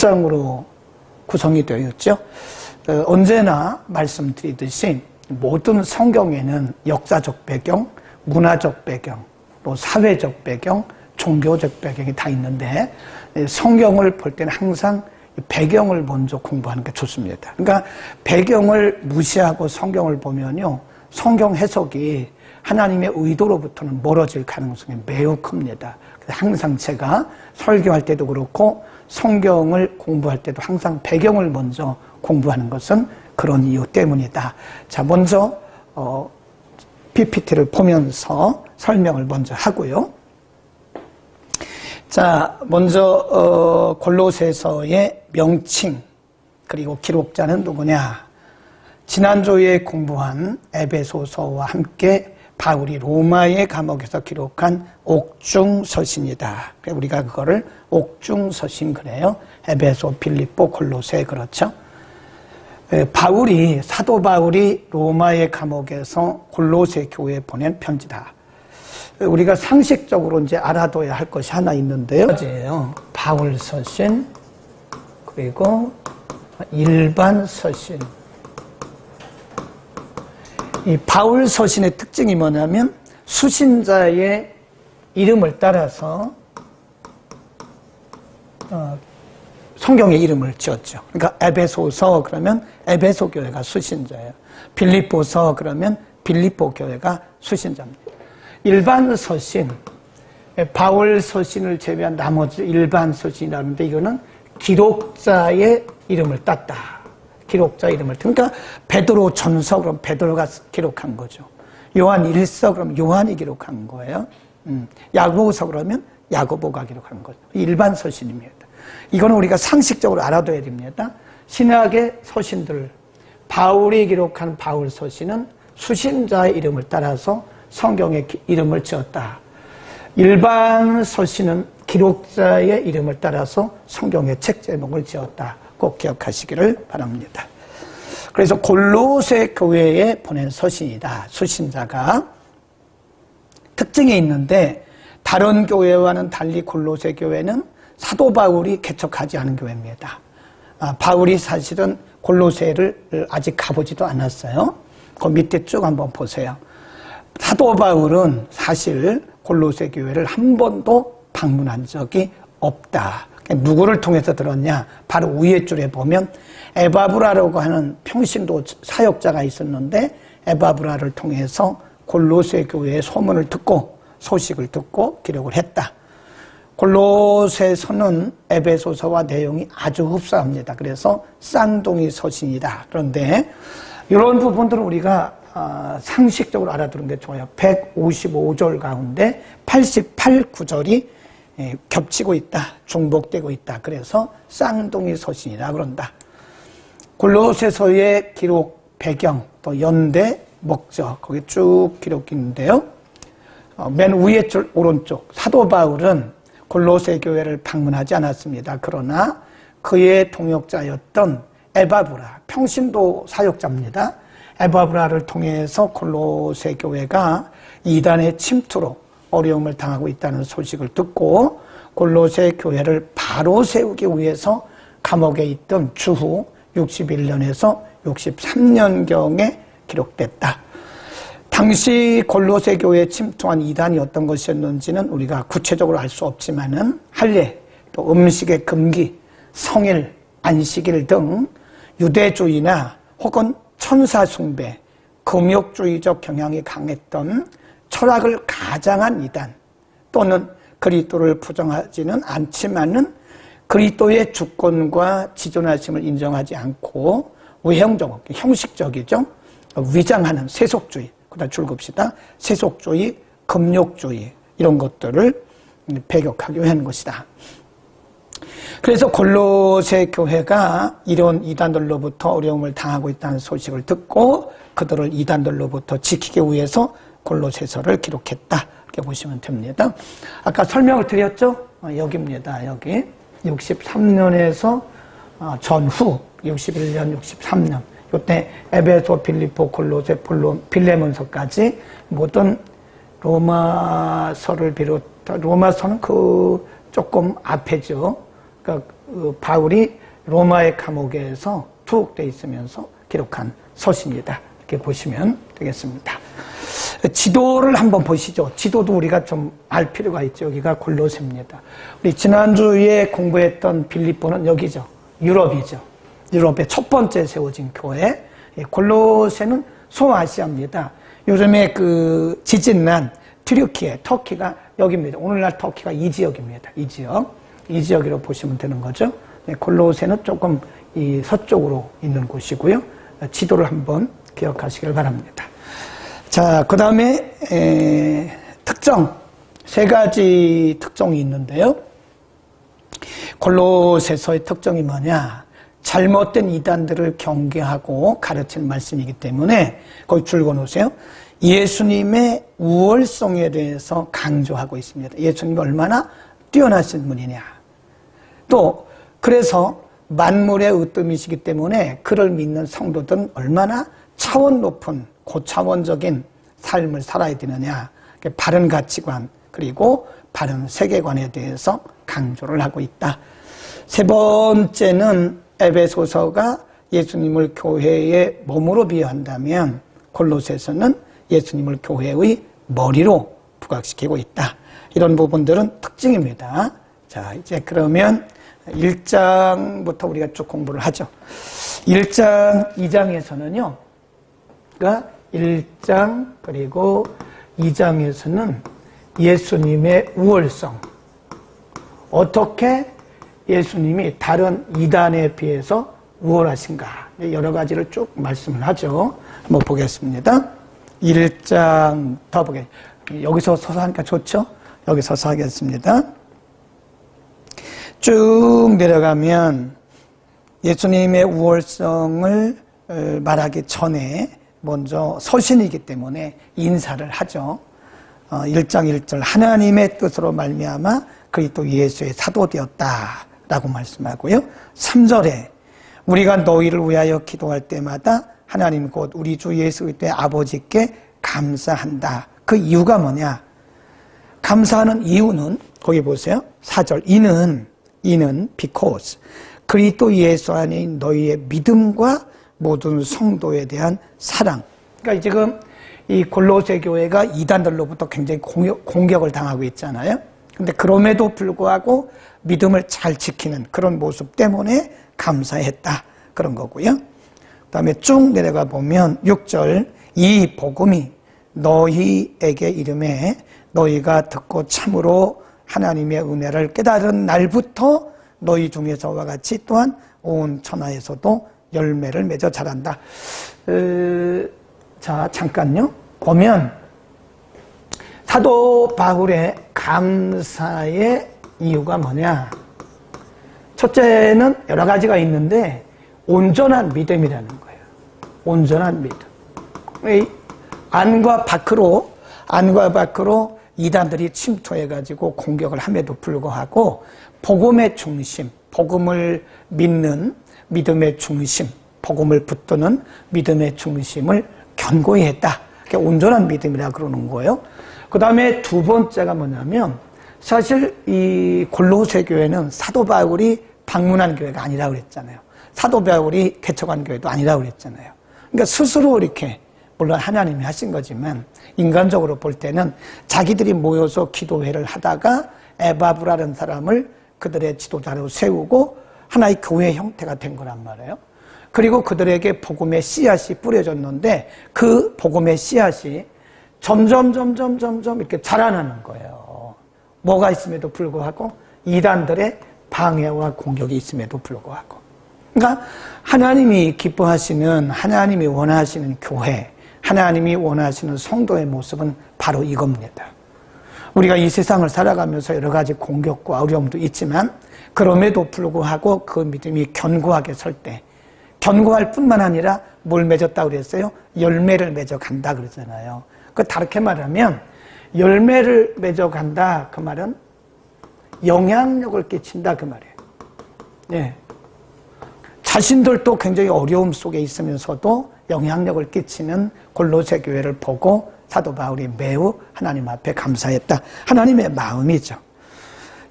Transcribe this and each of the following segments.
6장으로 구성이 되어 있죠. 언제나 말씀드리듯이 모든 성경에는 역사적 배경, 문화적 배경, 또 사회적 배경, 종교적 배경이 다 있는데 성경을 볼 때는 항상 배경을 먼저 공부하는 게 좋습니다. 그러니까 배경을 무시하고 성경을 보면요, 성경 해석이 하나님의 의도로부터는 멀어질 가능성이 매우 큽니다. 그래서 항상 제가 설교할 때도 그렇고 성경을 공부할 때도 항상 배경을 먼저 공부하는 것은 그런 이유 때문이다. 자, 먼저 PPT를 보면서 설명을 먼저 하고요. 자, 먼저 골로새서의 명칭 그리고 기록자는 누구냐? 지난주에 공부한 에베소서와 함께 바울이 로마의 감옥에서 기록한 옥중서신이다. 우리가 그거를 옥중서신 그래요. 에베소, 빌립보, 골로새 그렇죠. 사도 바울이 로마의 감옥에서 골로새 교회에 보낸 편지다. 우리가 상식적으로 이제 알아둬야 할 것이 하나 있는데요. 바울 서신 그리고 일반 서신. 이 바울 서신의 특징이 뭐냐면 수신자의 이름을 따라서 성경의 이름을 지었죠. 그러니까 에베소서 그러면 에베소 교회가 수신자예요. 빌립보서 그러면 빌립보 교회가 수신자입니다. 일반 서신, 바울 서신을 제외한 나머지 일반 서신이라는데 이거는 기록자의 이름을 땄다. 기록자 이름을. 그러니까 베드로 전서 그럼 베드로가 기록한 거죠. 요한 일서 그럼 요한이 기록한 거예요. 야고보서 그러면 야고보가 기록한 거죠. 일반 서신입니다. 이거는 우리가 상식적으로 알아둬야 됩니다. 신약의 서신들, 바울이 기록한 바울 서신은 수신자의 이름을 따라서 성경의 이름을 지었다. 일반 서신은 기록자의 이름을 따라서 성경의 책 제목을 지었다. 꼭 기억하시기를 바랍니다. 그래서 골로새 교회에 보낸 서신이다. 수신자가 특징이 있는데 다른 교회와는 달리 골로새 교회는 사도 바울이 개척하지 않은 교회입니다. 바울이 사실은 골로새를 아직 가보지도 않았어요. 그 밑에 쭉 한번 보세요. 사도 바울은 사실 골로새 교회를 한 번도 방문한 적이 없다. 누구를 통해서 들었냐? 바로 위에 줄에 보면 에바브라라고 하는 평신도 사역자가 있었는데 에바브라를 통해서 골로새 교회의 소문을 듣고 소식을 듣고 기록을 했다. 골로새서는 에베소서와 내용이 아주 흡사합니다. 그래서 쌍둥이 서신이다. 그런데 이런 부분들은 우리가 상식적으로 알아두는 게 좋아요. 155절 가운데 88구절이 겹치고 있다. 중복되고 있다. 그래서 쌍둥이 서신이라 그런다. 골로새서의 기록 배경, 또 연대, 목적 거기 쭉 기록이 있는데요. 맨 위에 줄 오른쪽 사도 바울은 골로새 교회를 방문하지 않았습니다. 그러나 그의 동역자였던 에바브라, 평신도 사역자입니다. 에바브라를 통해서 골로새 교회가 이단의 침투로 어려움을 당하고 있다는 소식을 듣고 골로새 교회를 바로 세우기 위해서 감옥에 있던 주후 61년에서 63년경에 기록됐다. 당시 골로새 교회에 침투한 이단이 어떤 것이었는지는 우리가 구체적으로 알 수 없지만은 할례, 또 음식의 금기, 성일, 안식일 등 유대주의나 혹은 천사 숭배, 금욕주의적 경향이 강했던 철학을 가장한 이단 또는 그리스도를 부정하지는 않지만은 그리스도의 주권과 지존하심을 인정하지 않고 외형적, 형식적이죠. 위장하는 세속주의, 그다음 줄급시다. 세속주의, 금욕주의 이런 것들을 배격하기 위한 것이다. 그래서 골로새 교회가 이런 이단들로부터 어려움을 당하고 있다는 소식을 듣고 그들을 이단들로부터 지키기 위해서 골로새서를 기록했다. 이렇게 보시면 됩니다. 아까 설명을 드렸죠? 여기입니다. 여기 63년에서 전후 61년, 63년 이때 에베소, 빌립보, 골로새, 빌레몬서까지 모든 로마서를 비롯 로마서는 그 조금 앞에죠. 그러니까 바울이 로마의 감옥에서 투옥되어 있으면서 기록한 서신이다. 이렇게 보시면 되겠습니다. 지도를 한번 보시죠. 지도도 우리가 좀 알 필요가 있죠. 여기가 골로새입니다. 우리 지난주에 공부했던 빌립보는 여기죠. 유럽이죠. 유럽의 첫 번째 세워진 교회. 골로새는 소아시아입니다. 요즘에 그 지진난 튀르키예, 터키가 여기입니다. 오늘날 터키가 이 지역입니다. 이 지역으로 보시면 되는 거죠. 골로새는 조금 이 서쪽으로 있는 곳이고요. 지도를 한번 기억하시길 바랍니다. 자, 그 다음에 특정 세 가지 특정이 있는데요. 골로새서의 특정이 뭐냐? 잘못된 이단들을 경계하고 가르치는 말씀이기 때문에 거기 줄 그어놓으세요. 예수님의 우월성에 대해서 강조하고 있습니다. 예수님이 얼마나 뛰어나신 분이냐. 또 그래서 만물의 으뜸이시기 때문에 그를 믿는 성도들은 얼마나 차원 높은 고차원적인 삶을 살아야 되느냐. 바른 가치관 그리고 바른 세계관에 대해서 강조를 하고 있다. 세 번째는 에베소서가 예수님을 교회의 몸으로 비유한다면 골로새서는 예수님을 교회의 머리로 부각시키고 있다. 이런 부분들은 특징입니다. 자, 이제 그러면 1장부터 우리가 쭉 공부를 하죠. 1장, 2장에서는요. 그러니까 1장 그리고 2장에서는 예수님의 우월성, 어떻게 예수님이 다른 이단에 비해서 우월하신가 여러 가지를 쭉 말씀을 하죠. 한번 보겠습니다. 1장 더 보겠습니다. 여기서 서서 하니까 좋죠? 여기 서서 하겠습니다. 쭉 내려가면 예수님의 우월성을 말하기 전에 먼저 서신이기 때문에 인사를 하죠. 1장 1절 하나님의 뜻으로 말미암아 그리스도 예수의 사도되었다라고 말씀하고요. 3절에 우리가 너희를 위하여 기도할 때마다 하나님 곧 우리 주 예수 그리스도의 아버지께 감사한다. 그 이유가 뭐냐? 감사하는 이유는 거기 보세요. 4절 이는 because 그리스도 예수 안에 너희의 믿음과 모든 성도에 대한 사랑. 그러니까 지금 이 골로새 교회가 이단들로부터 굉장히 공격을 당하고 있잖아요. 근데 그럼에도 불구하고 믿음을 잘 지키는 그런 모습 때문에 감사했다. 그런 거고요. 그 다음에 쭉 내려가 보면 6절 이 복음이 너희에게 이름에 너희가 듣고 참으로 하나님의 은혜를 깨달은 날부터 너희 중에서와 같이 또한 온 천하에서도 열매를 맺어 자란다. 자, 잠깐요. 보면 사도 바울의 감사의 이유가 뭐냐? 첫째는 여러 가지가 있는데 온전한 믿음이라는 거예요. 온전한 믿음. 안과 밖으로 이단들이 침투해가지고 공격을 함에도 불구하고 복음의 중심, 복음을 믿는 믿음의 중심, 복음을 붙드는 믿음의 중심을 견고히 했다. 그게 온전한 믿음이라 그러는 거예요. 그 다음에 두 번째가 뭐냐면 사실 이 골로새 교회는 사도 바울이 방문한 교회가 아니라고 그랬잖아요. 사도 바울이 개척한 교회도 아니라고 그랬잖아요. 그러니까 스스로 이렇게 물론 하나님이 하신 거지만 인간적으로 볼 때는 자기들이 모여서 기도회를 하다가 에바브라는 사람을 그들의 지도자로 세우고 하나의 교회 형태가 된 거란 말이에요. 그리고 그들에게 복음의 씨앗이 뿌려졌는데 그 복음의 씨앗이 점점 이렇게 자라나는 거예요. 뭐가 있음에도 불구하고 이단들의 방해와 공격이 있음에도 불구하고. 그러니까 하나님이 기뻐하시는, 하나님이 원하시는 교회, 하나님이 원하시는 성도의 모습은 바로 이겁니다. 우리가 이 세상을 살아가면서 여러 가지 공격과 어려움도 있지만 그럼에도 불구하고 그 믿음이 견고하게 설 때, 견고할 뿐만 아니라 뭘 맺었다고 그랬어요? 열매를 맺어간다 그러잖아요. 그 다르게 말하면 열매를 맺어간다 그 말은 영향력을 끼친다 그 말이에요. 예. 자신들도 굉장히 어려움 속에 있으면서도 영향력을 끼치는 골로새 교회를 보고 사도 바울이 매우 하나님 앞에 감사했다. 하나님의 마음이죠.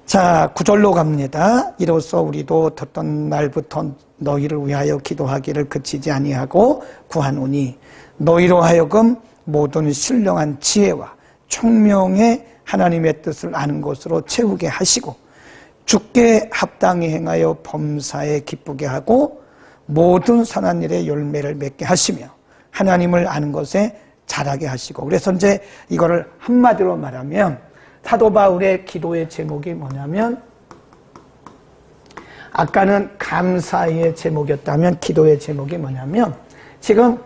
자, 9절로 갑니다. 이로써 우리도 듣던 날부터 너희를 위하여 기도하기를 그치지 아니하고 구하노니 너희로 하여금 모든 신령한 지혜와 총명의 하나님의 뜻을 아는 것으로 채우게 하시고 주께 합당히 행하여 범사에 기쁘게 하고 모든 선한 일에 열매를 맺게 하시며 하나님을 아는 것에 자라게 하시고. 그래서 이제 이거를 한마디로 말하면 사도 바울의 기도의 제목이 뭐냐면, 아까는 감사의 제목이었다면 기도의 제목이 뭐냐면, 지금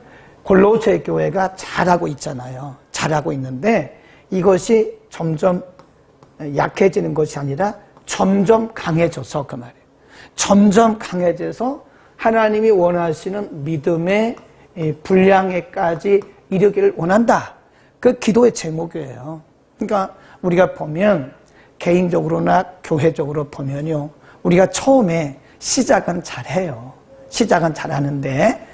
골로새 교회가 잘하고 있잖아요. 잘하고 있는데 이것이 점점 약해지는 것이 아니라 점점 강해져서, 그 말이에요. 점점 강해져서 하나님이 원하시는 믿음의 분량에까지 이르기를 원한다. 그 기도의 제목이에요. 그러니까 우리가 보면 개인적으로나 교회적으로 보면요, 우리가 처음에 시작은 잘해요. 시작은 잘하는데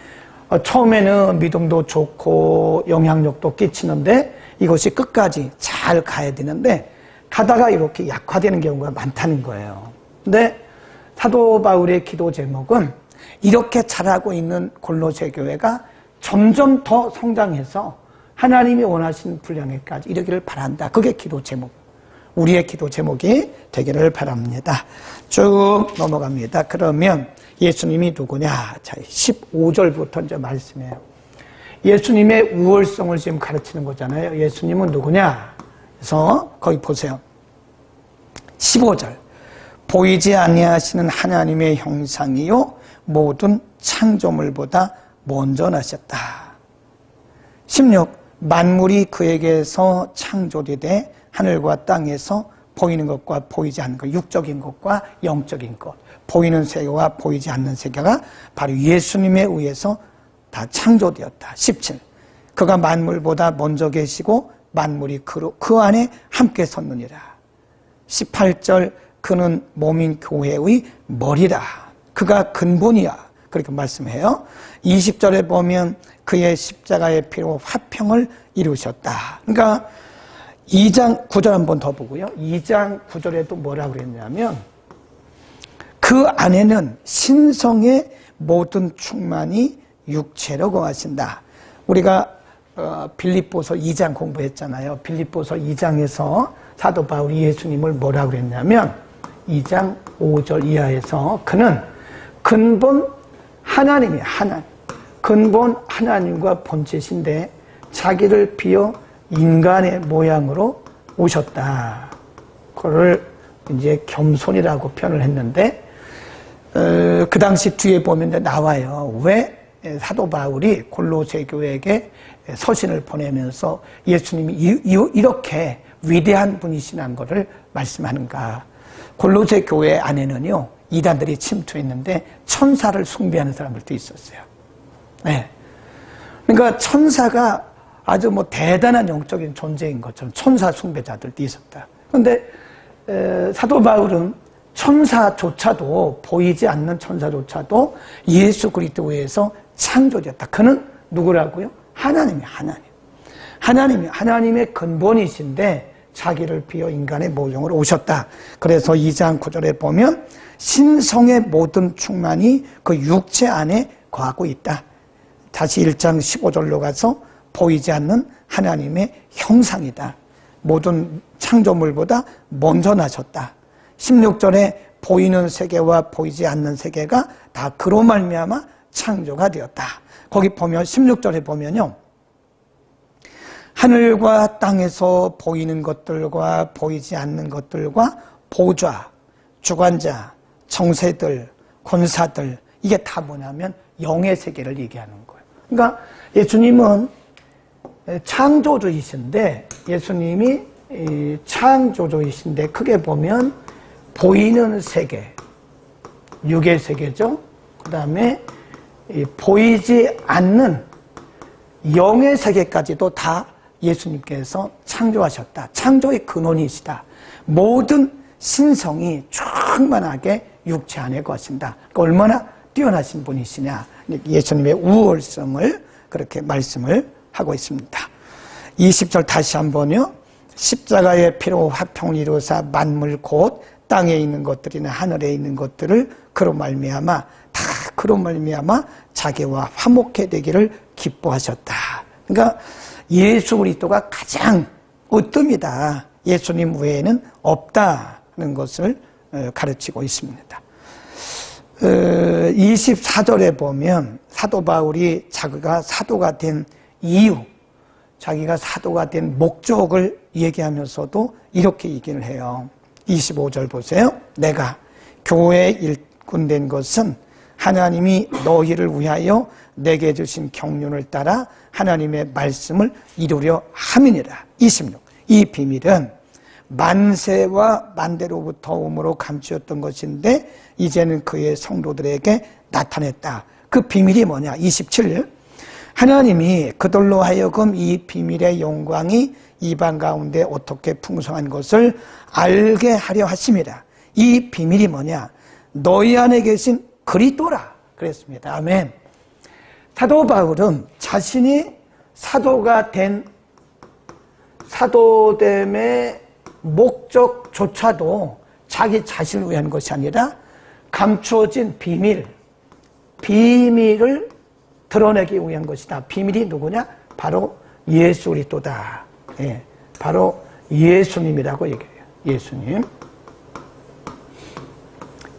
처음에는 믿음도 좋고 영향력도 끼치는데 이것이 끝까지 잘 가야 되는데 가다가 이렇게 약화되는 경우가 많다는 거예요. 근데 사도 바울의 기도 제목은 이렇게 잘하고 있는 골로새 교회가 점점 더 성장해서 하나님이 원하시는 분량에까지 이르기를 바란다. 그게 기도 제목. 우리의 기도 제목이 되기를 바랍니다. 쭉 넘어갑니다. 그러면 예수님이 누구냐? 자, 15절부터 이제 말씀해요. 예수님의 우월성을 지금 가르치는 거잖아요. 예수님은 누구냐? 그래서 거기 보세요. 15절. 보이지 아니하시는 하나님의 형상이요 모든 창조물보다 먼저 나셨다. 16. 만물이 그에게서 창조되되 하늘과 땅에서 보이는 것과 보이지 않는 것, 육적인 것과 영적인 것, 보이는 세계와 보이지 않는 세계가 바로 예수님에 의해서 다 창조되었다. 17. 그가 만물보다 먼저 계시고 만물이 그 안에 함께 섰느니라. 18절. 그는 몸인 교회의 머리라. 그가 근본이야. 그렇게 말씀해요. 20절에 보면 그의 십자가의 피로 화평을 이루셨다. 그러니까 2장 9절 한번 더 보고요. 2장 9절에도 뭐라고 그랬냐면 그 안에는 신성의 모든 충만이 육체로 거하신다. 우리가 빌립보서 2장 공부했잖아요. 빌립보서 2장에서 사도 바울이 예수님을 뭐라고 그랬냐면 2장 5절 이하에서 그는 근본 하나님이 근본 하나님과 본체신데 자기를 비어 인간의 모양으로 오셨다. 그걸 이제 겸손이라고 표현을 했는데 그 당시 뒤에 보면 나와요. 왜 사도 바울이 골로새 교회에게 서신을 보내면서 예수님이 이렇게 위대한 분이시라는 것을 말씀하는가. 골로새 교회 안에는요, 이단들이 침투했는데 천사를 숭배하는 사람들도 있었어요. 네. 그러니까 천사가 아주 뭐 대단한 영적인 존재인 것처럼 천사 숭배자들도 있었다. 그런데 사도 바울은 천사조차도, 보이지 않는 천사조차도 예수 그리스도에서 창조되었다. 그는 누구라고요? 하나님이 하나님의 근본이신데 자기를 비어 인간의 모형으로 오셨다. 그래서 2장 9절에 보면 신성의 모든 충만이 그 육체 안에 거하고 있다. 다시 1장 15절로 가서 보이지 않는 하나님의 형상이다. 모든 창조물보다 먼저 나셨다. 16절에 보이는 세계와 보이지 않는 세계가 다 그로 말미암아 창조가 되었다. 거기 보면 16절에 보면요, 하늘과 땅에서 보이는 것들과 보이지 않는 것들과 보좌, 주관자, 정세들, 권사들, 이게 다 뭐냐면 영의 세계를 얘기하는 거예요. 그러니까 예수님은 창조주이신데, 예수님이 창조주이신데 크게 보면 보이는 세계, 육의 세계죠. 그 다음에 보이지 않는 영의 세계까지도 다 예수님께서 창조하셨다. 창조의 근원이시다. 모든 신성이 충만하게 육체 안에 거하신다. 그러니까 얼마나 뛰어나신 분이시냐. 예수님의 우월성을 그렇게 말씀을 하고 있습니다. 20절 다시 한번요. 십자가의 피로 화평을 이루사 만물 곧 땅에 있는 것들이나 하늘에 있는 것들을 그로 말미암아 다 그로 말미암아 자기와 화목해 되기를 기뻐하셨다. 그러니까 예수 그리스도가 가장 으뜸이다. 예수님 외에는 없다는 것을 가르치고 있습니다. 24절에 보면 사도 바울이 자기가 사도가 된 이유, 자기가 사도가 된 목적을 얘기하면서도 이렇게 얘기를 해요. 25절 보세요. 내가 교회에 일꾼 된 것은 하나님이 너희를 위하여 내게 주신 경륜을 따라 하나님의 말씀을 이루려 함이니라. 26. 이 비밀은 만세와 만대로부터 오므로 감추었던 것인데 이제는 그의 성도들에게 나타냈다. 그 비밀이 뭐냐? 27. 하나님이 그들로 하여금 이 비밀의 영광이 이방 가운데 어떻게 풍성한 것을 알게 하려 하심이라. 이 비밀이 뭐냐? 너희 안에 계신 그리스도라 그랬습니다. 아멘. 사도 바울은 자신이 사도가 된 사도됨의 목적조차도 자기 자신을 위한 것이 아니라 감추어진 비밀을 드러내기 위한 것이다. 비밀이 누구냐? 바로 예수 그리스도다. 예, 바로 예수님이라고 얘기해요. 예수님.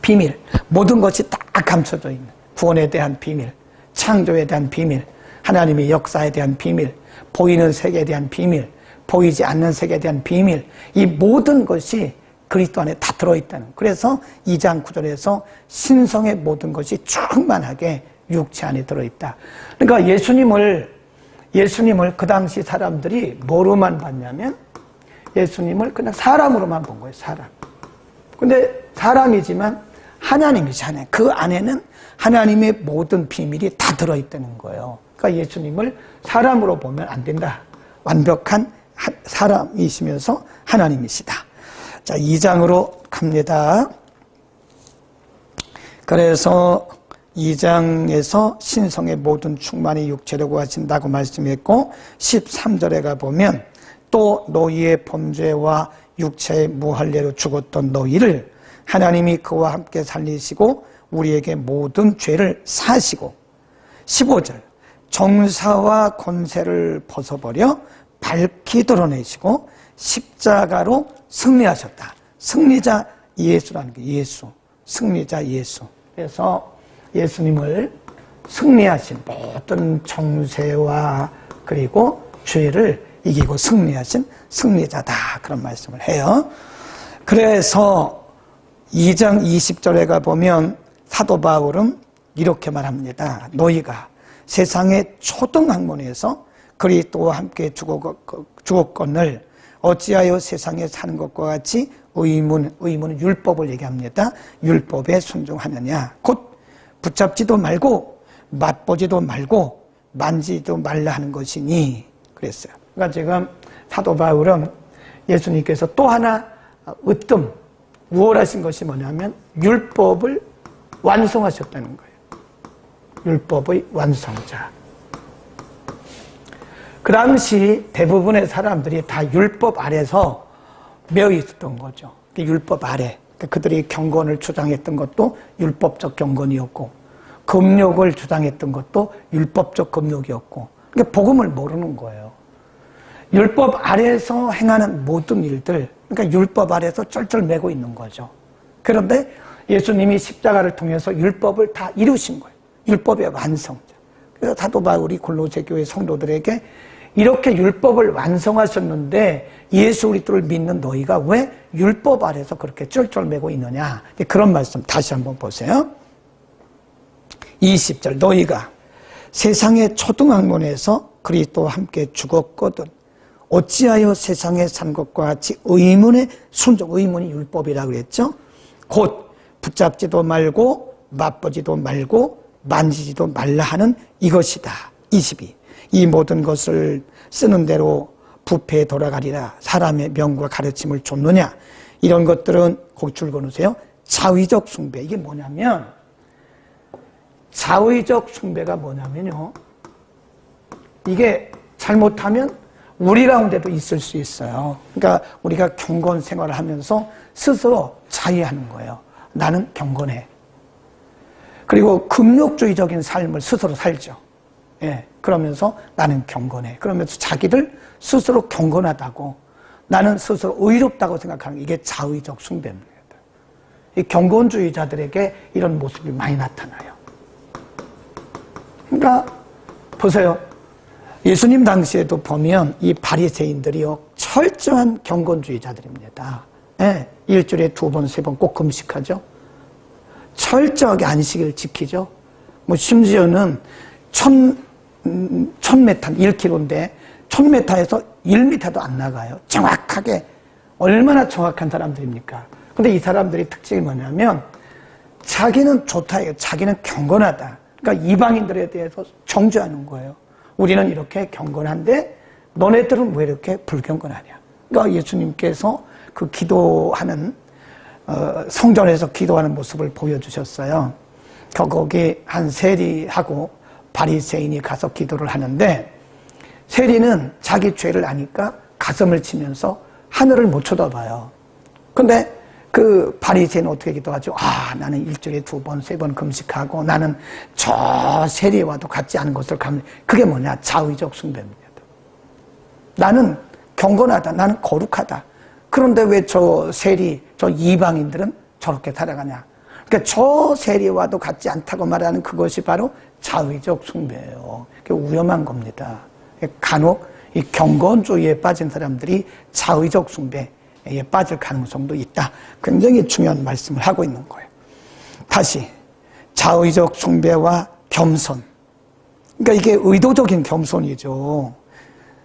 비밀. 모든 것이 다 감춰져 있는 구원에 대한 비밀, 창조에 대한 비밀, 하나님의 역사에 대한 비밀, 보이는 세계에 대한 비밀, 보이지 않는 세계에 대한 비밀, 이 모든 것이 그리스도 안에 다 들어있다는. 그래서 2장 9절에서 신성의 모든 것이 충만하게 육체 안에 들어있다. 그러니까 예수님을 그 당시 사람들이 뭐로만 봤냐면 예수님을 그냥 사람으로만 본 거예요. 사람. 근데 사람이지만 하나님이잖아요. 그 안에는 하나님의 모든 비밀이 다 들어있다는 거예요. 그러니까 예수님을 사람으로 보면 안 된다. 완벽한 사람이시면서 하나님이시다. 자, 2장으로 갑니다. 그래서 2장에서 신성의 모든 충만이 육체로 구하신다고 말씀했고 13절에 가보면 또 너희의 범죄와 육체의 무할례로 죽었던 너희를 하나님이 그와 함께 살리시고 우리에게 모든 죄를 사하시고 15절 정사와 권세를 벗어버려 밝히 드러내시고 십자가로 승리하셨다. 승리자 예수라는 게 예수. 승리자 예수. 그래서 예수님을 승리하신 모든 정세와 그리고 죄를 이기고 승리하신 승리자다. 그런 말씀을 해요. 그래서 2장 20절에 가보면 사도 바울은 이렇게 말합니다. 너희가 세상의 초등학문에서 그리스도와 함께 죽었거늘 어찌하여 세상에 사는 것과 같이 의문은 율법을 얘기합니다. 율법에 순종하느냐. 곧 붙잡지도 말고 맛보지도 말고 만지지도 말라 하는 것이니 그랬어요. 그러니까 지금 사도 바울은 예수님께서 또 하나 우월하신 것이 뭐냐면 율법을 완성하셨다는 거예요. 율법의 완성자. 그 당시 대부분의 사람들이 다 율법 아래서 매여 있었던 거죠. 율법 아래. 그들이 경건을 주장했던 것도 율법적 경건이었고 금욕을 주장했던 것도 율법적 금욕이었고 그러니까 복음을 모르는 거예요. 율법 아래에서 행하는 모든 일들, 그러니까 율법 아래에서 쩔쩔매고 있는 거죠. 그런데 예수님이 십자가를 통해서 율법을 다 이루신 거예요. 율법의 완성자. 그래서 사도 바울이 골로새 교회 성도들에게 이렇게 율법을 완성하셨는데 예수 그리스도를 믿는 너희가 왜 율법 아래서 그렇게 쩔쩔매고 있느냐. 그런 말씀 다시 한번 보세요. 20절 너희가 세상의 초등학문에서 그리스도와 함께 죽었거든 어찌하여 세상에 산 것과 같이 의문의 순종, 의문이 율법이라고 그랬죠. 곧 붙잡지도 말고 맛보지도 말고 만지지도 말라 하는 이것이다. 22. 이 모든 것을 쓰는 대로 부패에 돌아가리라. 사람의 명과 가르침을 좇느냐. 이런 것들은 거기 줄 그어놓으세요. 자의적 숭배. 이게 뭐냐면 자의적 숭배가 뭐냐면요. 이게 잘못하면 우리 가운데도 있을 수 있어요. 그러니까 우리가 경건 생활을 하면서 스스로 자의하는 거예요. 나는 경건해. 그리고 금욕주의적인 삶을 스스로 살죠. 예, 그러면서 나는 경건해. 그러면서 자기를 스스로 경건하다고, 나는 스스로 의롭다고 생각하는 이게 자의적 숭배입니다. 이 경건주의자들에게 이런 모습이 많이 나타나요. 그러니까 보세요. 예수님 당시에도 보면 이 바리새인들이요, 철저한 경건주의자들입니다. 예, 일주일에 2번, 3번 꼭 금식하죠. 철저하게 안식을 지키죠. 뭐 심지어는 1000m, 1km인데 1000m에서 1m도 안 나가요. 정확하게. 얼마나 정확한 사람들입니까? 근데 이 사람들의 특징이 뭐냐면 자기는 좋다, 자기는 경건하다. 그러니까 이방인들에 대해서 정죄하는 거예요. 우리는 이렇게 경건한데 너네들은 왜 이렇게 불경건하냐. 그러니까 예수님께서 그 기도하는 성전에서 기도하는 모습을 보여주셨어요. 거기 한 세리하고 바리새인이 가서 기도를 하는데, 세리는 자기 죄를 아니까 가슴을 치면서 하늘을 못 쳐다봐요. 근데 그 바리새인은 어떻게 기도하죠? 아, 나는 일주일에 2번, 3번 금식하고 나는 저 세리와도 같지 않은 것을 그게 뭐냐? 자의적 숭배입니다. 나는 경건하다. 나는 거룩하다. 그런데 왜 저 세리, 저 이방인들은 저렇게 살아가냐? 그러니까 저 세리와도 같지 않다고 말하는 그것이 바로 자의적 숭배예요. 그게 위험한 겁니다. 간혹 이 경건주의에 빠진 사람들이 자의적 숭배에 빠질 가능성도 있다. 굉장히 중요한 말씀을 하고 있는 거예요. 다시 자의적 숭배와 겸손. 그러니까 이게 의도적인 겸손이죠.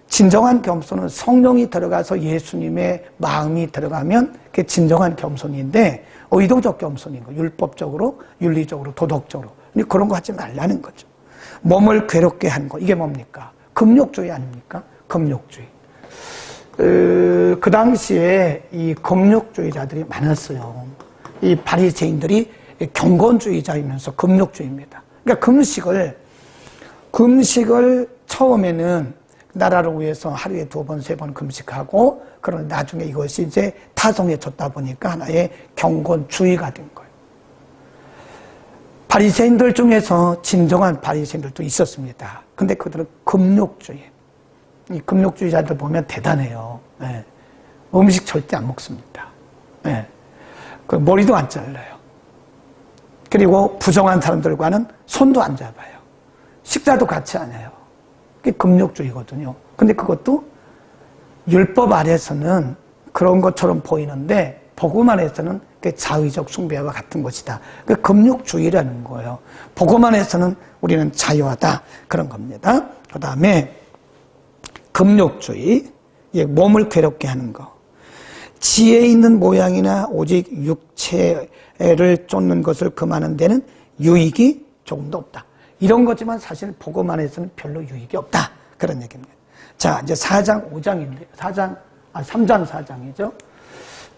진정한 겸손은 성령이 들어가서 예수님의 마음이 들어가면 그게 진정한 겸손인데, 의도적 겸손인 거, 율법적으로, 윤리적으로, 도덕적으로. 그런 거 하지 말라는 거죠. 몸을 괴롭게 하는 거, 이게 뭡니까? 금욕주의 아닙니까? 금욕주의. 그 당시에 이 금욕주의자들이 많았어요. 이 바리새인들이 경건주의자이면서 금욕주의입니다. 그러니까 금식을 처음에는 나라를 위해서 하루에 2번, 3번 금식하고, 그런 나중에 이것이 이제 타성해졌다 보니까 하나의 경건주의가 된 거예요. 바리새인들 중에서 진정한 바리새인들도 있었습니다. 근데 그들은 금욕주의. 이 금욕주의자들 보면 대단해요. 네. 음식 절대 안 먹습니다. 네. 그 머리도 안 잘라요. 그리고 부정한 사람들과는 손도 안 잡아요. 식사도 같이 안 해요. 그게 금욕주의거든요. 근데 그것도 율법 아래서는 그런 것처럼 보이는데 복음 안에서는 그게 자의적 숭배와 같은 것이다. 그게 금욕주의라는 거예요. 복음 안에서는 우리는 자유하다. 그런 겁니다. 그 다음에 금욕주의, 몸을 괴롭게 하는 거. 지혜 있는 모양이나 오직 육체를 쫓는 것을 금하는 데는 유익이 조금도 없다. 이런 거지만 사실 복음 안에서는 별로 유익이 없다. 그런 얘기입니다. 자, 이제 4장, 5장인데, 3장, 4장이죠.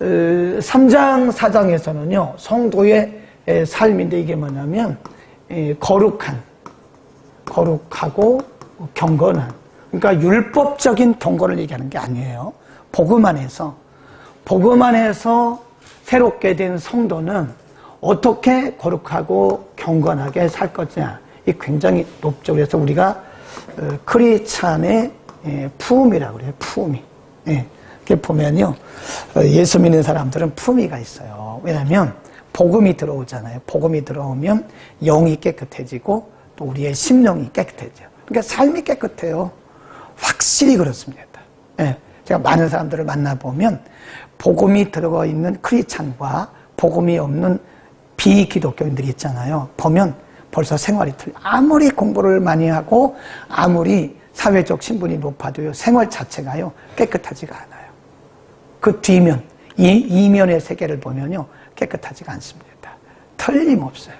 3장, 4장에서는요, 성도의 삶인데 이게 뭐냐면, 거룩하고 경건한, 그러니까 율법적인 경건을 얘기하는 게 아니에요. 복음 안에서 새롭게 된 성도는 어떻게 거룩하고 경건하게 살 거냐. 이 굉장히 높죠. 그래서 우리가 크리스찬의 품이라고 그래요. 품위. 이렇게 보면요, 예수 믿는 사람들은 품위가 있어요. 왜냐하면 복음이 들어오잖아요. 복음이 들어오면 영이 깨끗해지고 또 우리의 심령이 깨끗해져요. 그러니까 삶이 깨끗해요. 확실히 그렇습니다. 제가 많은 사람들을 만나보면 복음이 들어가 있는 크리스찬과 복음이 없는 비기독교인들이 있잖아요. 보면 벌써 생활이 틀려. 아무리 공부를 많이 하고 아무리 사회적 신분이 높아도요, 생활 자체가요 깨끗하지가 않아요. 그 뒤면, 이면의 세계를 보면요 깨끗하지가 않습니다. 틀림없어요.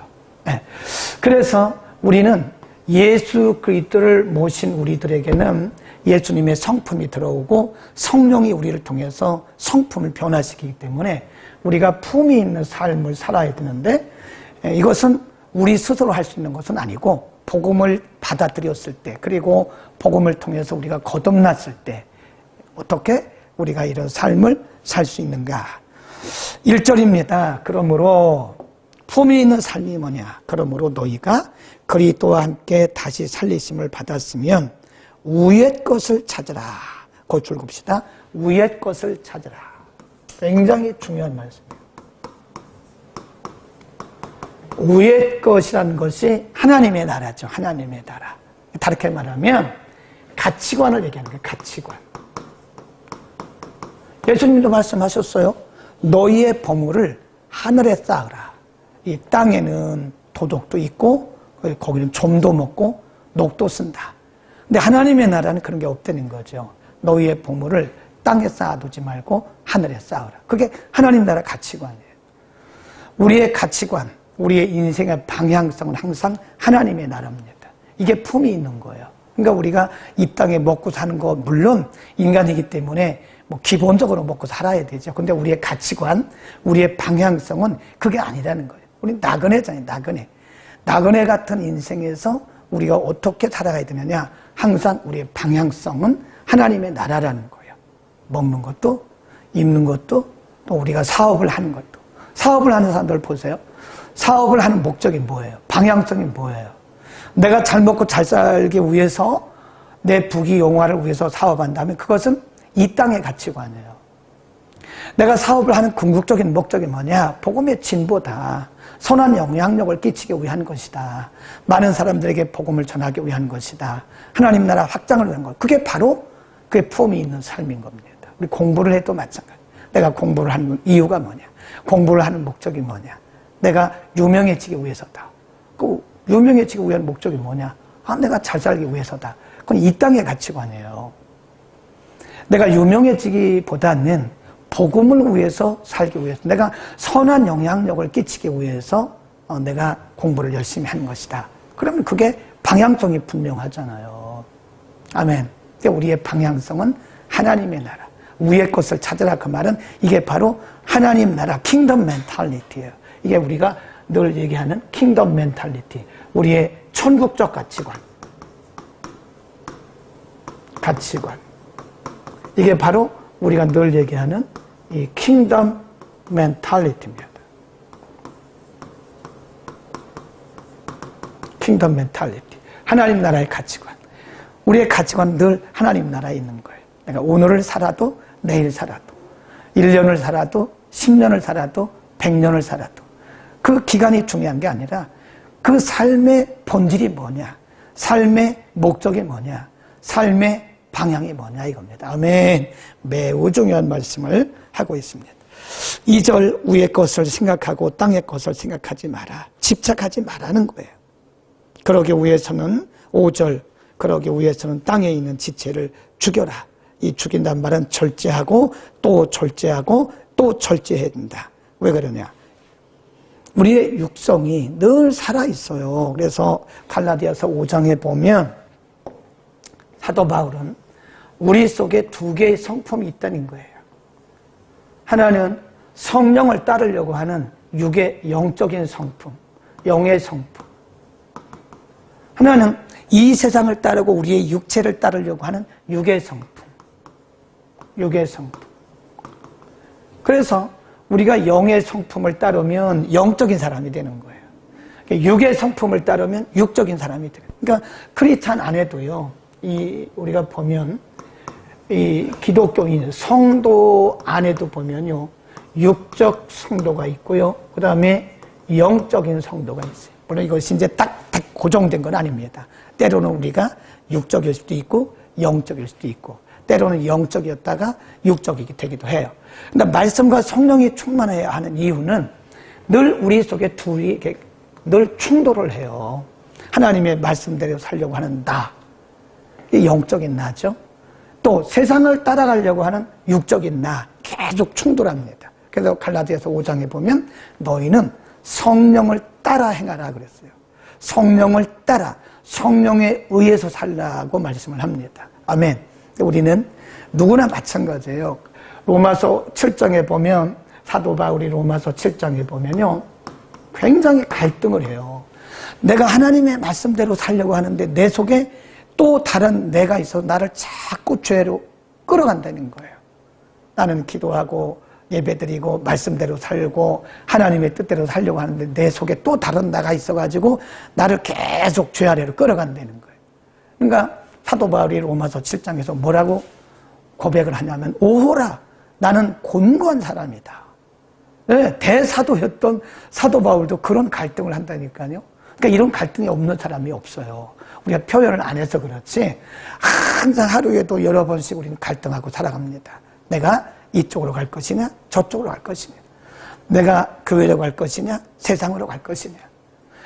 그래서 우리는 예수 그리스도를 모신 우리들에게는 예수님의 성품이 들어오고 성령이 우리를 통해서 성품을 변화시키기 때문에 우리가 품이 있는 삶을 살아야 되는데, 이것은 우리 스스로 할 수 있는 것은 아니고 복음을 받아들였을 때, 그리고 복음을 통해서 우리가 거듭났을 때, 어떻게 우리가 이런 삶을 살 수 있는가? 1절입니다. 그러므로 품이 있는 삶이 뭐냐? 그러므로 너희가 그리스도와 함께 다시 살리심을 받았으면 위의 것을 찾으라. 고출 굽시다. 위의 것을 찾으라. 굉장히 중요한 말씀이에요. 위의 것이라는 것이 하나님의 나라죠. 하나님의 나라. 다르게 말하면 가치관을 얘기하는 거예요. 가치관. 예수님도 말씀하셨어요. 너희의 보물을 하늘에 쌓으라. 이 땅에는 도둑도 있고 거기는 좀도 먹고 녹도 쓴다. 근데 하나님의 나라는 그런 게 없다는 거죠. 너희의 보물을 땅에 쌓아두지 말고 하늘에 쌓으라. 그게 하나님 나라 가치관이에요. 우리의 가치관, 우리의 인생의 방향성은 항상 하나님의 나라입니다. 이게 품이 있는 거예요. 그러니까 우리가 이 땅에 먹고 사는 거 물론 인간이기 때문에 뭐 기본적으로 먹고 살아야 되죠. 근데 우리의 가치관, 우리의 방향성은 그게 아니라는 거예요. 우리 나그네잖아요. 나그네 같은 인생에서 우리가 어떻게 살아가야 되느냐. 항상 우리의 방향성은 하나님의 나라라는 거예요. 먹는 것도, 입는 것도, 또 우리가 사업을 하는 것도. 사업을 하는 사람들 보세요. 사업을 하는 목적이 뭐예요? 방향성이 뭐예요? 내가 잘 먹고 잘 살기 위해서 내 부귀영화를 위해서 사업한다면 그것은 이 땅의 가치관이에요. 내가 사업을 하는 궁극적인 목적이 뭐냐? 복음의 진보다. 선한 영향력을 끼치기 위한 것이다. 많은 사람들에게 복음을 전하기 위한 것이다. 하나님 나라 확장을 위한 것. 그게 바로 그의 품이 있는 삶인 겁니다. 우리 공부를 해도 마찬가지. 내가 공부를 하는 이유가 뭐냐? 공부를 하는 목적이 뭐냐? 내가 유명해지기 위해서다. 그 유명해지기 위한 목적이 뭐냐? 내가 잘 살기 위해서다. 그건 이 땅의 가치관이에요. 내가 유명해지기보다는 복음을 위해서 살기 위해서, 내가 선한 영향력을 끼치기 위해서 내가 공부를 열심히 하는 것이다. 그러면 그게 방향성이 분명하잖아요. 아멘. 우리의 방향성은 하나님의 나라, 위의 것을 찾으라. 그 말은 이게 바로 하나님 나라, 킹덤 멘탈리티예요. 이게 우리가 늘 얘기하는 킹덤 멘탈리티, 우리의 천국적 가치관. 이게 바로 우리가 늘 얘기하는 이 킹덤 멘탈리티입니다. 킹덤 멘탈리티. 하나님 나라의 가치관. 우리의 가치관은 늘 하나님 나라에 있는 거예요. 내가 오늘을 살아도 내일 살아도 1년을 살아도 10년을 살아도 100년을 살아도 그 기간이 중요한 게 아니라 그 삶의 본질이 뭐냐, 삶의 목적이 뭐냐, 삶의 방향이 뭐냐 이겁니다. 아멘. 매우 중요한 말씀을 하고 있습니다. 2절 위의 것을 생각하고 땅의 것을 생각하지 마라. 집착하지 말라는 거예요. 그러기 위해서는 5절 그러기 위해서는 땅에 있는 지체를 죽여라. 이 죽인다는 말은 절제하고 또 절제하고 또 절제해야 된다. 왜 그러냐? 우리의 육성이 늘 살아있어요. 그래서 갈라디아서 5장에 보면 사도 바울은 우리 속에 두 개의 성품이 있다는 거예요. 하나는 성령을 따르려고 하는 육의 영적인 성품, 영의 성품. 하나는 이 세상을 따르고 우리의 육체를 따르려고 하는 육의 성품. 그래서 우리가 영의 성품을 따르면 영적인 사람이 되는 거예요. 육의 성품을 따르면 육적인 사람이 돼요. 그러니까 크리스찬 안에도요, 우리가 보면 이 기독교인 성도 안에도 보면요, 육적 성도가 있고요, 그 다음에 영적인 성도가 있어요. 물론 이것이 이제 딱 고정된 건 아닙니다. 때로는 우리가 육적일 수도 있고 영적일 수도 있고, 때로는 영적이었다가 육적이 되기도 해요. 근데 말씀과 성령이 충만해야 하는 이유는 늘 우리 속에 둘이 늘 충돌을 해요. 하나님의 말씀대로 살려고 하는 나, 이 영적인 나죠. 또 세상을 따라가려고 하는 육적인 나, 계속 충돌합니다. 그래서 갈라디아서 5장에 보면 너희는 성령을 따라 행하라 그랬어요. 성령을 따라, 성령에 의해서 살라고 말씀을 합니다. 아멘. 우리는 누구나 마찬가지예요. 로마서 7장에 보면, 사도 바울이 로마서 7장에 보면요, 굉장히 갈등을 해요. 내가 하나님의 말씀대로 살려고 하는데 내 속에 또 다른 내가 있어서 나를 자꾸 죄로 끌어간다는 거예요. 나는 기도하고 예배드리고 말씀대로 살고 하나님의 뜻대로 살려고 하는데 내 속에 또 다른 나가 있어가지고 나를 계속 죄 아래로 끌어간다는 거예요. 그러니까 사도 바울이 로마서 7장에서 뭐라고 고백을 하냐면 오호라 나는 곤고한 사람이다. 네, 대사도였던 사도 바울도 그런 갈등을 한다니까요. 그러니까 이런 갈등이 없는 사람이 없어요. 우리가 표현을 안 해서 그렇지 항상 하루에도 여러 번씩 우리는 갈등하고 살아갑니다. 내가 이쪽으로 갈 것이냐 저쪽으로 갈 것이냐, 내가 교회로 갈 것이냐 세상으로 갈 것이냐,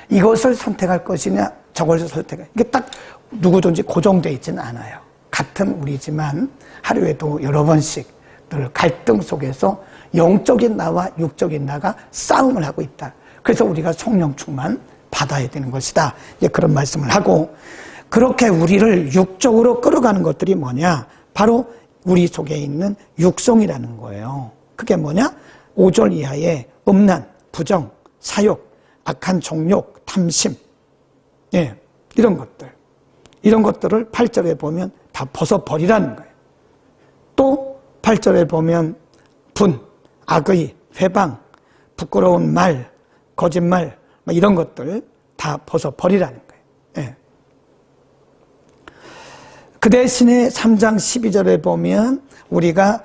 이것을 선택할 것이냐 저것을 선택할, 이게 딱 누구든지 고정되어 있지는 않아요. 같은 우리지만 하루에도 여러 번씩 늘 갈등 속에서 영적인 나와 육적인 나가 싸움을 하고 있다. 그래서 우리가 성령 충만 받아야 되는 것이다. 이제 그런 말씀을 하고, 그렇게 우리를 육적으로 끌어가는 것들이 뭐냐? 바로 우리 속에 있는 육성이라는 거예요. 그게 뭐냐? 5절 이하의 음란, 부정, 사욕, 악한 정욕, 탐심, 예, 이런 것들을 8절에 보면 다 벗어버리라는 거예요. 또 8절에 보면 분, 악의, 회방, 부끄러운 말, 거짓말, 이런 것들 다 벗어버리라는 거예요. 예. 그 대신에 3장 12절에 보면 우리가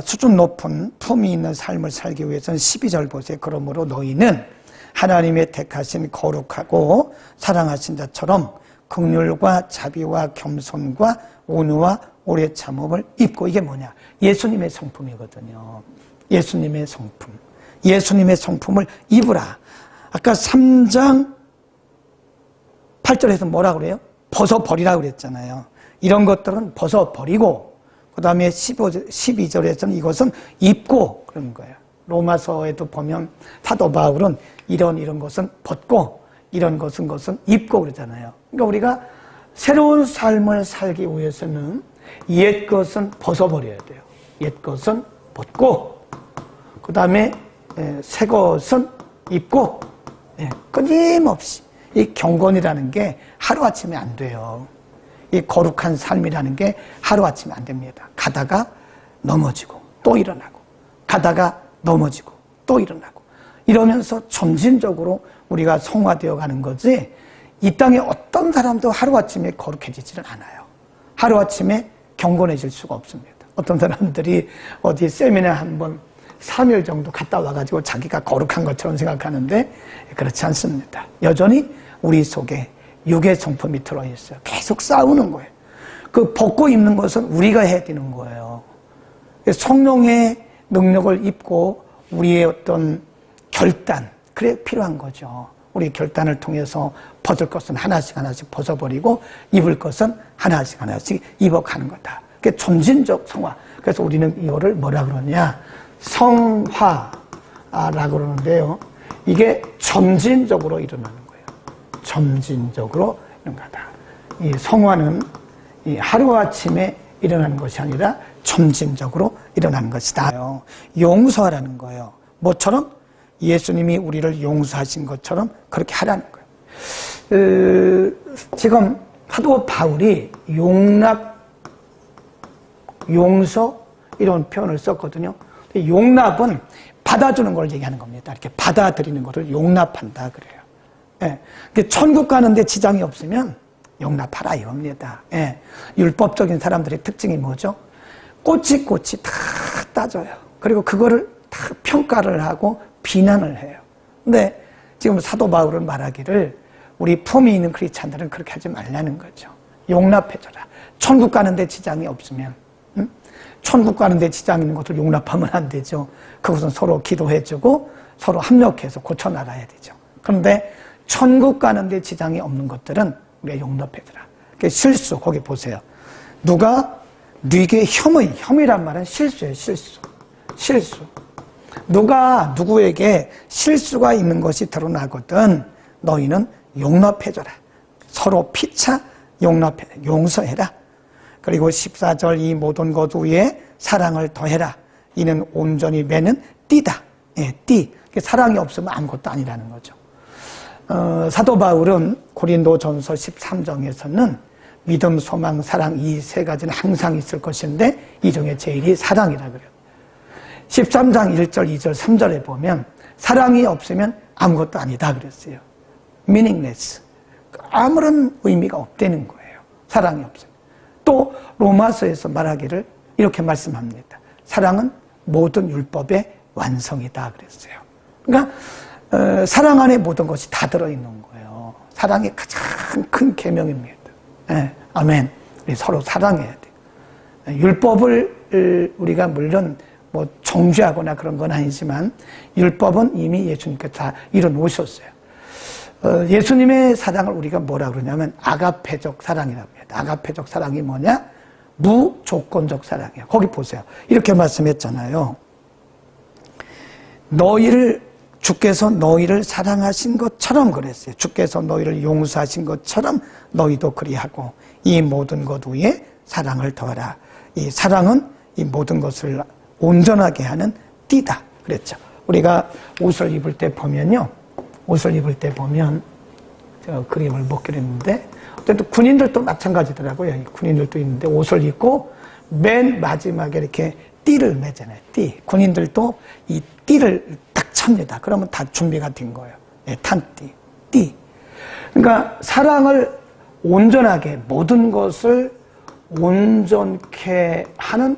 수준 높은 품위 있는 삶을 살기 위해서는 12절 보세요. 그러므로 너희는 하나님의 택하신 거룩하고 사랑하신 자처럼 긍휼과 자비와 겸손과 온유와 오래 참음을 입고, 이게 뭐냐? 예수님의 성품이거든요. 예수님의 성품. 예수님의 성품을 입으라. 아까 3장 8절에서 뭐라고 그래요? 벗어버리라고 그랬잖아요. 이런 것들은 벗어버리고, 그 다음에 12절에서는 이것은 입고 그런 거예요. 로마서에도 보면 사도 바울은 이런 것은 벗고 이런 것은 입고 그러잖아요. 그러니까 우리가 새로운 삶을 살기 위해서는 옛 것은 벗어버려야 돼요. 옛 것은 벗고, 그 다음에 새 것은 입고, 끊임없이 이 경건이라는 게 하루아침에 안 돼요. 이 거룩한 삶이라는 게 하루아침에 안 됩니다. 가다가 넘어지고 또 일어나고, 가다가 넘어지고 또 일어나고, 이러면서 점진적으로 우리가 성화되어 가는 거지, 이 땅에 어떤 사람도 하루아침에 거룩해지지는 않아요. 하루아침에 경건해질 수가 없습니다. 어떤 사람들이 어디 세미나 한번 3일 정도 갔다 와가지고 자기가 거룩한 것처럼 생각하는데 그렇지 않습니다. 여전히 우리 속에 육의 성품이 들어있어요. 계속 싸우는 거예요. 그 벗고 입는 것은 우리가 해야 되는 거예요. 성령의 능력을 입고 우리의 어떤 결단, 그래 필요한 거죠. 우리 결단을 통해서 벗을 것은 하나씩 벗어버리고 입을 것은 하나씩 입어가는 거다. 그게 점진적 성화. 그래서 우리는 이거를 뭐라 그러냐? 성화라고 그러는데요. 이게 점진적으로 일어나는 거예요. 점진적으로 일어나는 거다. 이 성화는 이 하루아침에 일어나는 것이 아니라 점진적으로 일어나는 것이다. 용서하라는 거예요. 뭐처럼? 예수님이 우리를 용서하신 것처럼 그렇게 하라는 거예요. 지금 사도 바울이 용납, 용서 이런 표현을 썼거든요. 용납은 받아주는 걸 얘기하는 겁니다. 이렇게 받아들이는 것을 용납한다 그래요. 예. 천국 가는데 지장이 없으면 용납하라 이겁니다. 예. 율법적인 사람들의 특징이 뭐죠? 꼬치꼬치 다 따져요. 그리고 그거를 다 평가를 하고 비난을 해요. 근데 지금 사도 바울은 말하기를 우리 품이 있는 크리스찬들은 그렇게 하지 말라는 거죠. 용납해줘라. 천국 가는데 지장이 없으면, 천국 가는데 지장 있는 것을 용납하면 안 되죠. 그것은 서로 기도해주고 서로 합력해서 고쳐나가야 되죠. 그런데 천국 가는데 지장이 없는 것들은 우리가 용납해줘라. 실수, 거기 보세요. 누가 네게 혐의란 말은 실수예요. 실수. 누가 누구에게 실수가 있는 것이 드러나거든 너희는 용납해줘라. 서로 피차 용서해라. 그리고 14절 이 모든 것 위에 사랑을 더해라. 이는 온전히 매는 띠다. 예, 띠. 사랑이 없으면 아무것도 아니라는 거죠. 사도 바울은 고린도전서 13장에서는 믿음, 소망, 사랑 이 세 가지는 항상 있을 것인데 이 중에 제일이 사랑이라 그래요. 13장 1절, 2절, 3절에 보면 사랑이 없으면 아무것도 아니다 그랬어요. meaningless. 아무런 의미가 없다는 거예요. 사랑이 없으면. 또 로마서에서 말하기를 이렇게 말씀합니다. 사랑은 모든 율법의 완성이다 그랬어요. 그러니까 사랑 안에 모든 것이 다 들어있는 거예요. 사랑이 가장 큰 계명입니다. 네, 아멘. 우리 서로 사랑해야 돼요. 율법을 우리가 물론 뭐 정죄하거나 그런 건 아니지만 율법은 이미 예수님께서 다 이뤄놓으셨어요. 예수님의 사랑을 우리가 뭐라 그러냐면 아가페적 사랑이라고 해요. 아가페적 사랑이 뭐냐? 무조건적 사랑이에요. 거기 보세요. 이렇게 말씀했잖아요. 주께서 너희를 사랑하신 것처럼 그랬어요. 주께서 너희를 용서하신 것처럼 너희도 그리하고 이 모든 것 위에 사랑을 더하라. 이 사랑은 이 모든 것을 온전하게 하는 띠다 그랬죠. 우리가 옷을 입을 때 보면요. 옷을 입을 때 보면 제가 그림을 못 그렸는데 어쨌든 군인들도 마찬가지더라고요. 군인들도 있는데 옷을 입고 맨 마지막에 이렇게 띠를 매잖아요. 띠. 군인들도 이 띠를 딱 찹니다. 그러면 다 준비가 된 거예요. 네, 탄띠. 띠. 그러니까 사랑을 온전하게 모든 것을 온전케 하는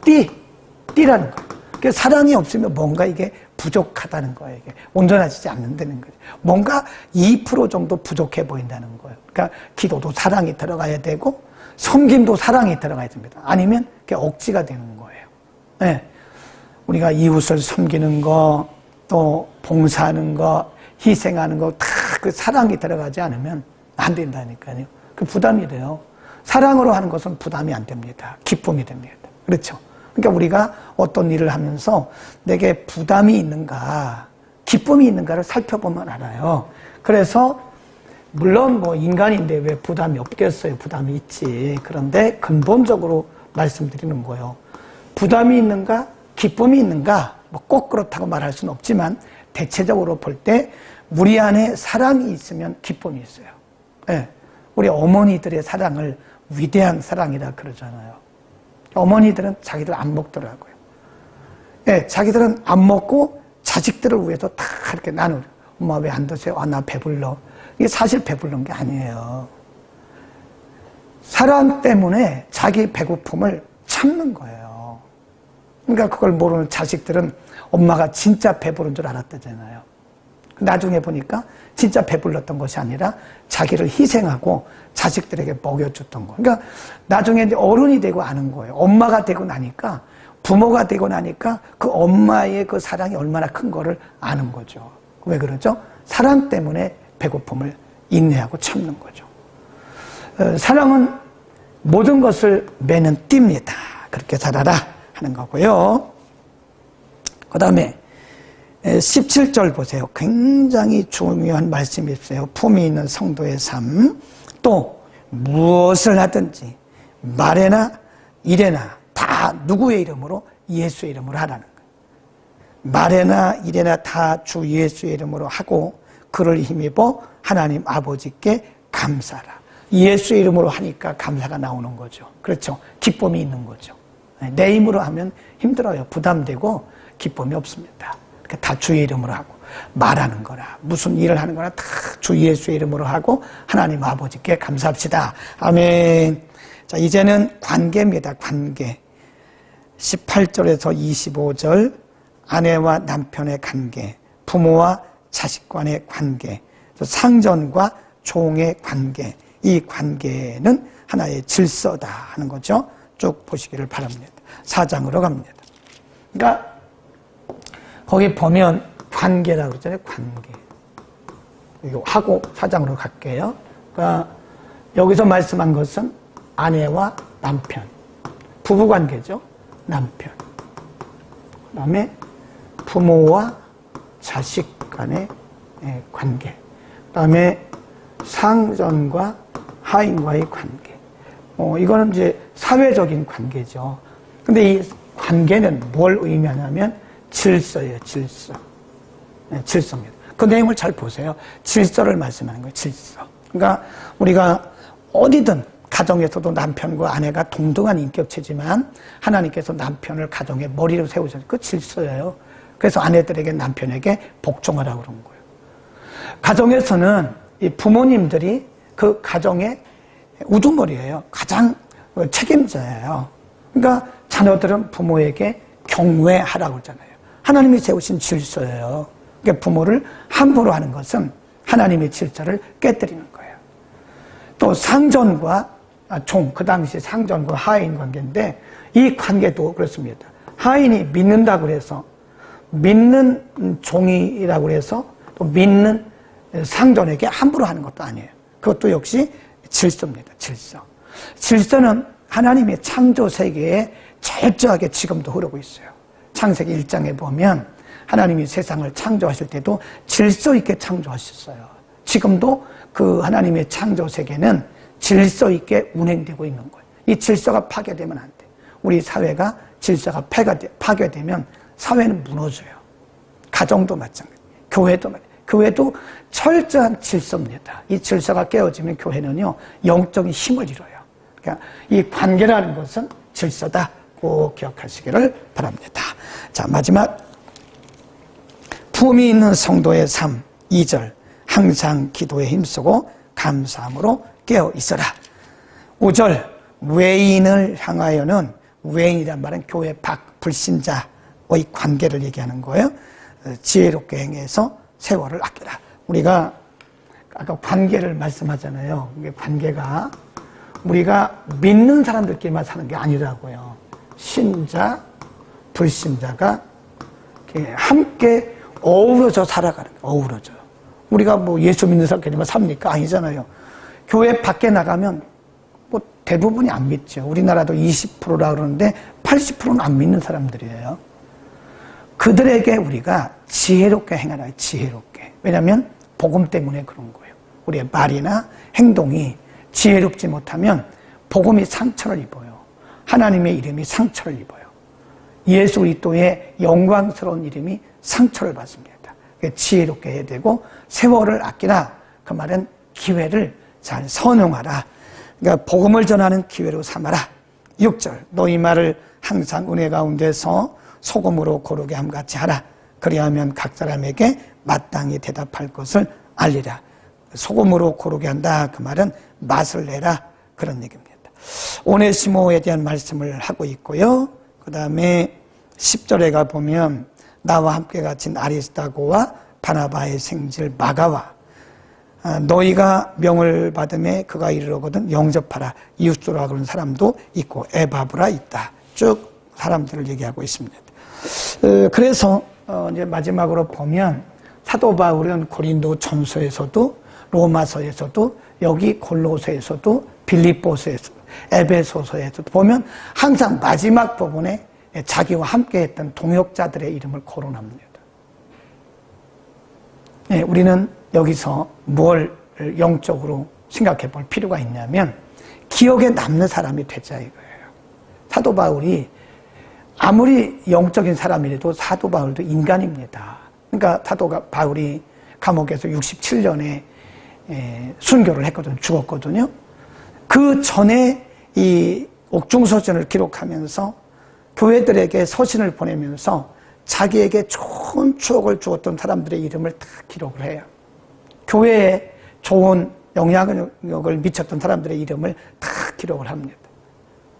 띠라는 거예요. 그러니까 사랑이 없으면 뭔가 이게 부족하다는 거예요. 이게 온전해지지 않는다는 거죠. 뭔가 2% 정도 부족해 보인다는 거예요. 그러니까 기도도 사랑이 들어가야 되고 섬김도 사랑이 들어가야 됩니다. 아니면 그게 억지가 되는 거예요. 네. 우리가 이웃을 섬기는 거, 또 봉사하는 거, 희생하는 거 다 그 사랑이 들어가지 않으면 안 된다니까요. 그 부담이 돼요. 사랑으로 하는 것은 부담이 안 됩니다. 기쁨이 됩니다. 그렇죠? 그러니까 우리가 어떤 일을 하면서 내게 부담이 있는가, 기쁨이 있는가를 살펴보면 알아요. 그래서 물론 뭐 인간인데 왜 부담이 없겠어요? 부담이 있지. 그런데 근본적으로 말씀드리는 거예요. 부담이 있는가, 기쁨이 있는가, 뭐 꼭 그렇다고 말할 수는 없지만 대체적으로 볼 때 우리 안에 사랑이 있으면 기쁨이 있어요. 네. 우리 어머니들의 사랑을 위대한 사랑이라 그러잖아요. 어머니들은 자기들 안 먹더라고요. 네, 자기들은 안 먹고 자식들을 위해서 다 이렇게 나누려. 엄마 왜 안 드세요? 아, 나 배불러. 이게 사실 배부른 게 아니에요. 사랑 때문에 자기 배고픔을 참는 거예요. 그러니까 그걸 모르는 자식들은 엄마가 진짜 배부른 줄 알았다잖아요. 나중에 보니까 진짜 배불렀던 것이 아니라 자기를 희생하고 자식들에게 먹여줬던 거예요. 그러니까 나중에 이제 어른이 되고 아는 거예요. 엄마가 되고 나니까, 부모가 되고 나니까 그 엄마의 그 사랑이 얼마나 큰 거를 아는 거죠. 왜 그러죠? 사랑 때문에 배고픔을 인내하고 참는 거죠. 사랑은 모든 것을 매는 띠입니다. 그렇게 살아라 하는 거고요. 그 다음에 17절 보세요. 굉장히 중요한 말씀이 있어요. 품이 있는 성도의 삶. 또 무엇을 하든지 말에나 일에나 다 누구의 이름으로? 예수의 이름으로 하라는 거예요. 말에나 일에나 다 주 예수의 이름으로 하고 그를 힘입어 하나님 아버지께 감사하라. 예수의 이름으로 하니까 감사가 나오는 거죠. 그렇죠. 기쁨이 있는 거죠. 내 힘으로 하면 힘들어요. 부담되고 기쁨이 없습니다. 다 주의 이름으로 하고 말하는 거나 무슨 일을 하는 거나 다 주 예수의 이름으로 하고 하나님 아버지께 감사합시다. 아멘. 자, 이제는 관계입니다. 관계. 18절에서 25절 아내와 남편의 관계, 부모와 자식 간의 관계, 상전과 종의 관계, 이 관계는 하나의 질서다 하는 거죠. 쭉 보시기를 바랍니다. 4장으로 갑니다. 그러니까 거기 보면 관계라고 그러잖아요. 관계. 이거 하고 4장으로 갈게요. 그러니까 여기서 말씀한 것은 아내와 남편, 부부관계죠. 남편. 그 다음에 부모와 자식 간의 관계. 그 다음에 상전과 하인과의 관계. 이거는 이제 사회적인 관계죠. 근데 이 관계는 뭘 의미하냐면 질서예요, 질서. 네, 질서입니다. 그 내용을 잘 보세요. 질서를 말씀하는 거예요, 질서. 그러니까 우리가 어디든 가정에서도 남편과 아내가 동등한 인격체지만 하나님께서 남편을 가정의 머리로 세우셨어요. 그 질서예요. 그래서 아내들에게 남편에게 복종하라고 그런 거예요. 가정에서는 이 부모님들이 그 가정의 우두머리예요. 가장 책임자예요. 그러니까 자녀들은 부모에게 경외하라고 그러잖아요. 하나님이 세우신 질서예요. 그러니까 부모를 함부로 하는 것은 하나님의 질서를 깨뜨리는 거예요. 또 상전과 종, 그 당시 상전과 하인 관계인데 이 관계도 그렇습니다. 하인이 믿는다고 해서 믿는 종이라고 해서 또 믿는 상전에게 함부로 하는 것도 아니에요. 그것도 역시 질서입니다. 질서. 질서는 하나님의 창조 세계에 철저하게 지금도 흐르고 있어요. 창세기 1장에 보면 하나님이 세상을 창조하실 때도 질서 있게 창조하셨어요. 지금도 그 하나님의 창조 세계는 질서 있게 운행되고 있는 거예요. 이 질서가 파괴되면 안 돼. 우리 사회가 질서가 파괴되면 사회는 무너져요. 가정도 마찬가지, 교회도 마찬가지. 교회도 철저한 질서입니다. 이 질서가 깨어지면 교회는요, 영적인 힘을 잃어요. 그러니까 이 관계라는 것은 질서다. 꼭 기억하시기를 바랍니다. 자, 마지막. 품이 있는 성도의 삶, 2절. 항상 기도에 힘쓰고 감사함으로 깨어 있어라. 5절. 외인을 향하여는, 외인이란 말은 교회 밖 불신자의 관계를 얘기하는 거예요. 지혜롭게 행해서 세월을 아끼라. 우리가 아까 관계를 말씀하잖아요. 이게 관계가 우리가 믿는 사람들끼리만 사는 게 아니라고요. 신자, 불신자가 함께 어우러져 살아가는 거예요. 어우러져. 우리가 뭐 예수 믿는 사람끼리만 삽니까? 아니잖아요. 교회 밖에 나가면 뭐 대부분이 안 믿죠. 우리나라도 20%라 그러는데 80%는 안 믿는 사람들이에요. 그들에게 우리가 지혜롭게 행하라. 지혜롭게. 왜냐하면 복음 때문에 그런 거예요. 우리의 말이나 행동이 지혜롭지 못하면 복음이 상처를 입어요. 하나님의 이름이 상처를 입어요. 예수 그리스도의 영광스러운 이름이 상처를 받습니다. 지혜롭게 해야 되고 세월을 아끼라. 그 말은 기회를 잘 선용하라. 그러니까 복음을 전하는 기회로 삼아라. 6절. 너희 말을 항상 은혜 가운데서 소금으로 고르게 함같이 하라. 그리하면 각 사람에게 마땅히 대답할 것을 알리라. 소금으로 고르게 한다. 그 말은 맛을 내라. 그런 얘기입니다. 오네시모에 대한 말씀을 하고 있고요. 그 다음에 10절에 가보면 나와 함께 갇힌 아리스타고와 바나바의 생질 마가와 너희가 명을 받음에 그가 이르거든 영접하라. 이웃주라 그런 사람도 있고 에바브라 있다. 쭉 사람들을 얘기하고 있습니다. 그래서 이제 마지막으로 보면 사도 바울은 고린도 전서에서도 로마서에서도 여기 골로새에서도 빌립보서에서도 에베소서에서도 보면 항상 마지막 부분에 자기와 함께 했던 동역자들의 이름을 거론합니다. 네, 우리는 여기서 뭘 영적으로 생각해 볼 필요가 있냐면 기억에 남는 사람이 되자 이거예요. 사도 바울이 아무리 영적인 사람이라도 사도 바울도 인간입니다. 그러니까 사도 바울이 감옥에서 67년에 순교를 했거든요. 죽었거든요. 그 전에 이 옥중서전을 기록하면서 교회들에게 서신을 보내면서 자기에게 좋은 추억을 주었던 사람들의 이름을 다 기록을 해요. 교회에 좋은 영향력을 미쳤던 사람들의 이름을 다 기록을 합니다.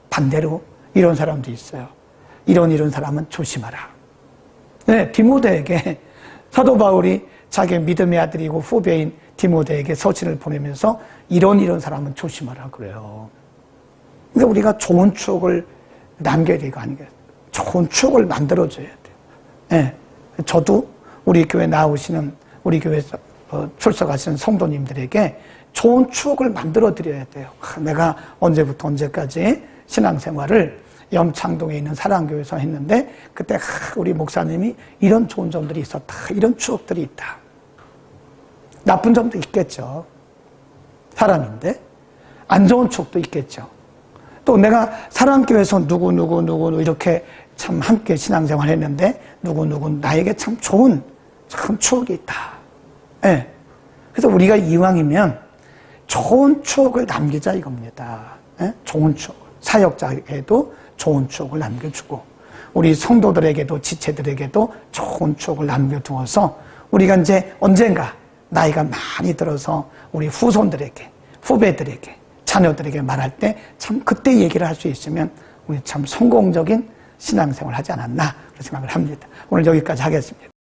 반대로 이런 사람도 있어요. 이런 사람은 조심하라. 네, 디모데에게 사도 바울이 자기 믿음의 아들이고 후배인 디모데에게 서신을 보내면서 이런 사람은 조심하라 그래요. 그러니까 우리가 좋은 추억을 남겨야 되고 아니겠어요. 좋은 추억을 만들어줘야 돼요. 네, 저도 우리 교회 나오시는 우리 교회 출석하시는 성도님들에게 좋은 추억을 만들어 드려야 돼요. 내가 언제부터 언제까지 신앙생활을 염창동에 있는 사랑교회에서 했는데 그때 우리 목사님이 이런 좋은 점들이 있었다. 이런 추억들이 있다. 나쁜 점도 있겠죠. 사람인데 안 좋은 추억도 있겠죠. 또 내가 사랑교회에서 누구 이렇게 참 함께 신앙생활 했는데 누구 나에게 참 좋은 참 추억이 있다. 네. 그래서 우리가 이왕이면 좋은 추억을 남기자 이겁니다. 예? 좋은 추억. 사역자에게도 좋은 추억을 남겨주고 우리 성도들에게도 지체들에게도 좋은 추억을 남겨두어서 우리가 이제 언젠가 나이가 많이 들어서 우리 후손들에게, 후배들에게, 자녀들에게 말할 때 참 그때 얘기를 할 수 있으면 우리 참 성공적인 신앙생활을 하지 않았나 그런 생각을 합니다. 오늘 여기까지 하겠습니다.